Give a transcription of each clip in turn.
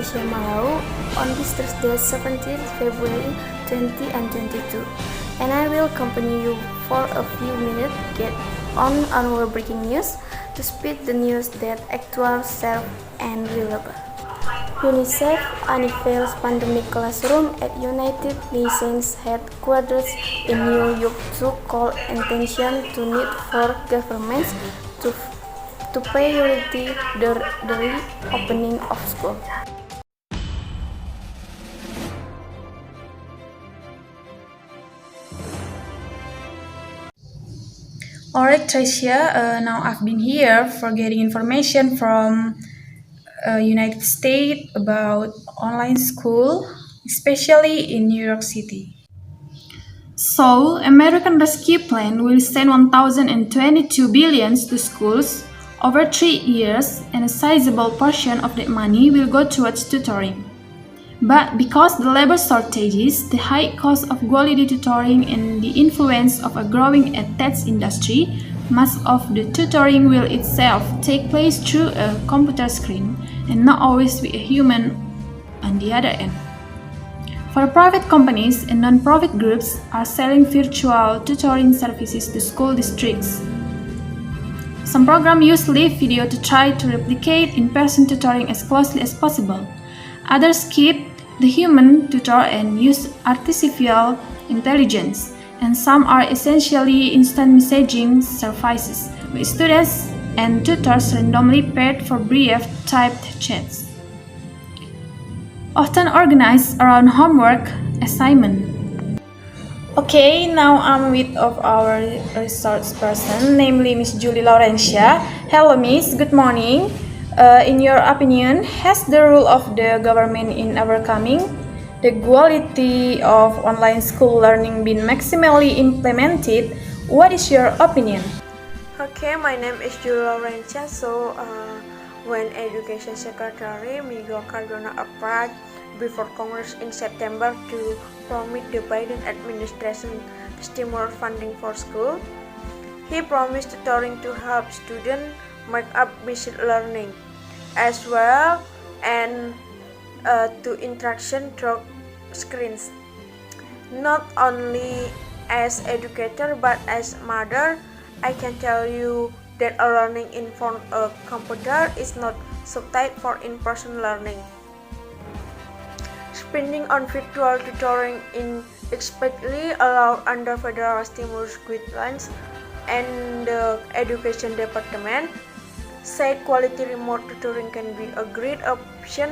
Tresia Malau on this Thursday 17th February 2022, and I will accompany you for a few minutes get on our breaking news to spread the news that actual, safe, and reliable. UNICEF unveils pandemic classroom at United Nations headquarters in New York to call attention to need for governments to priority the reopening of school. Alright, Tresia, now I've been here for getting information from United States about online school, especially in New York City. So, American Rescue Plan will send 1,022 billion to schools over 3 years, and a sizable portion of that money will go towards tutoring. But because the labor shortages, the high cost of quality tutoring, and the influence of a growing EdTech industry, much of the tutoring will itself take place through a computer screen and not always with a human on the other end. For private companies and non-profit groups are selling virtual tutoring services to school districts. Some programs use live video to try to replicate in-person tutoring as closely as possible. Others keep the human tutor and use artificial intelligence, and some are essentially instant messaging services, with students and tutors randomly paired for brief typed chats, often organized around homework assignment. Okay, now I'm with of our resource person, namely Miss Juli Laurensia. Hello, Miss. Good morning. In your opinion, has the role of the government in overcoming the quality of online school learning been maximally implemented? What is your opinion? Okay, my name is Juli Laurensia. When Education Secretary Miguel Cardona applied before Congress in September to promote the Biden administration stimulus funding for school, he promised tutoring to help students make up missing learning, as well and to interaction through screens. Not only as educator but as mother, I can tell you that learning in front of a computer is not substitute for in-person learning. Spending on virtual tutoring is explicitly allowed under federal stimulus guidelines, and the Education Department said quality remote tutoring can be a great option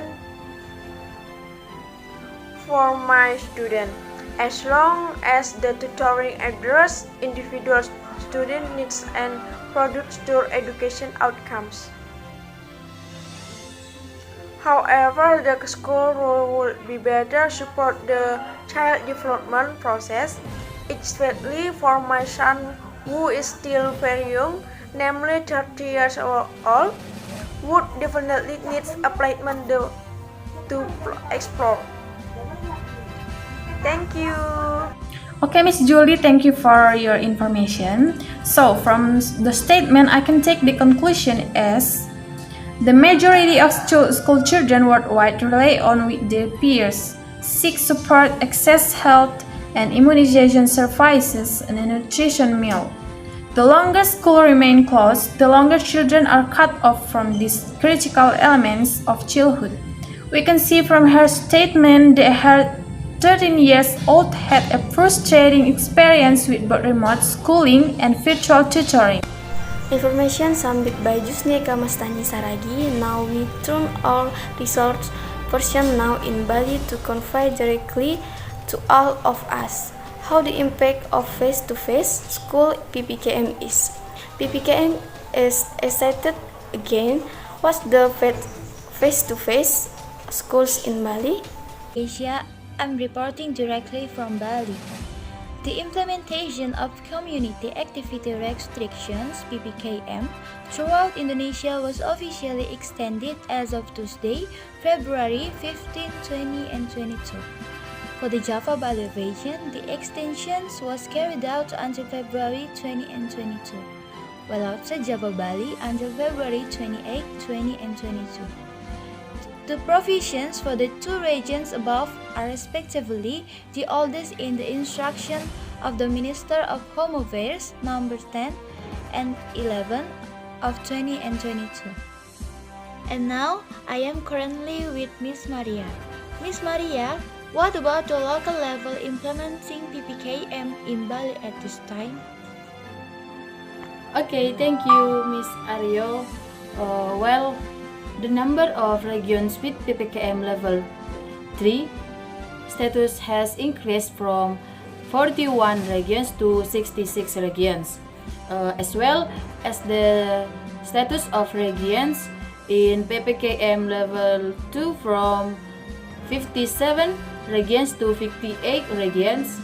for my students, as long as the tutoring addresses individual student needs and produces their education outcomes. However, the school would be better support the child development process, especially for my son who is still very young, namely 30 years old, would definitely needs a placement to explore. Thank you. Okay, Miss Julie, thank you for your information. So, from the statement, I can take the conclusion as the majority of school children worldwide rely on with their peers, seek support, access health and immunization services, and a nutrition meal. The longer school remain closed, the longer children are cut off from these critical elements of childhood. We can see from her statement that her 13 years old had a frustrating experience with both remote schooling and virtual tutoring. Information submitted by Jusni Ekamastani Saragih. Now we turn our resource person now in Bali to convey directly to all of us how the impact of face-to-face school PPKM is. PPKM is excited again. What's the face-to-face schools in Bali? Asia, I'm reporting directly from Bali. The implementation of community activity restrictions (PPKM) throughout Indonesia was officially extended as of Tuesday, February 15, 20 and 22. For the Java Bali region, the extension was carried out until February 20 and 22, while outside Java Bali until February 28, 20 and 22. The provisions for the two regions above are respectively the oldest in the instruction of the Minister of Home Affairs number 10 and 11 of 20 and 22. And now, I am currently with Miss Maria. Miss Maria, what about the local level implementing PPKM in Bali at this time? Okay, thank you, Miss Arroyo. Well, the number of regions with PPKM level 3 status has increased from 41 regions to 66 regions, as well as the status of regions in PPKM level 2 from 57 regions to 58 regions.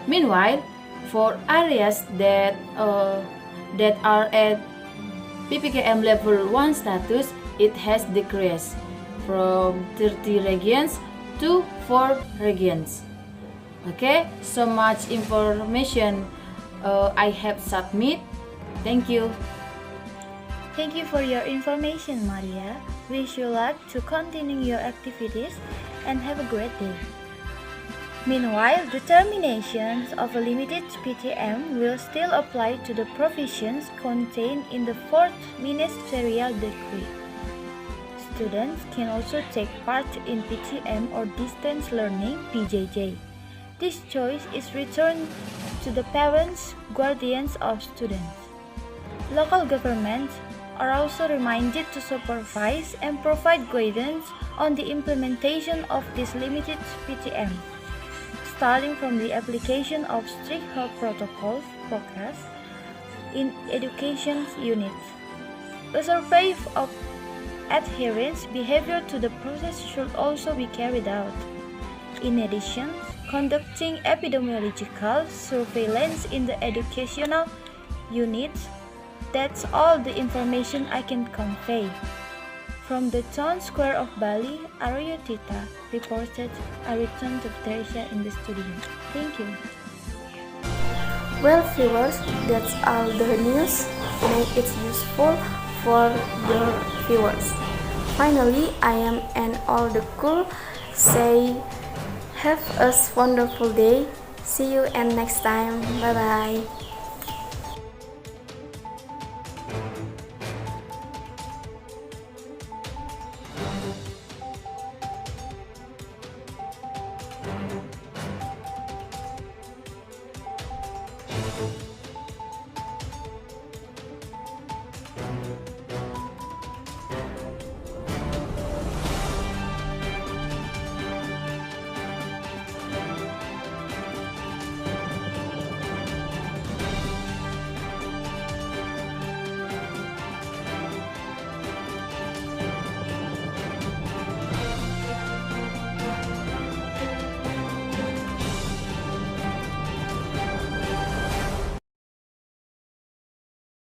Meanwhile, for areas that are at PPKM level 1 status, it has decreased from 30 regions to 4 regions. Okay, so much information I have submit. Thank you. Thank you for your information, Maria. Wish you luck to continue your activities and have a great day. Meanwhile, the terminations of a limited PTM will still apply to the provisions contained in the 4th Ministerial Decree. Students can also take part in PTM or distance learning (PJJ). This choice is returned to the parents, guardians of students. Local governments are also reminded to supervise and provide guidance on the implementation of this limited PTM, starting from the application of strict health protocols (Tugas) in education units. A survey of adherence behavior to the process should also be carried out. In addition, conducting epidemiological surveillance in the educational units. That's all the information I can convey. From the town square of Bali, Arroyo Tita reported. I return to Tresia in the studio. Thank you. Well, viewers, that's all the news. Make it useful for your viewers. Finally, I am and all the cool say have a wonderful day. See you and next time. Bye bye.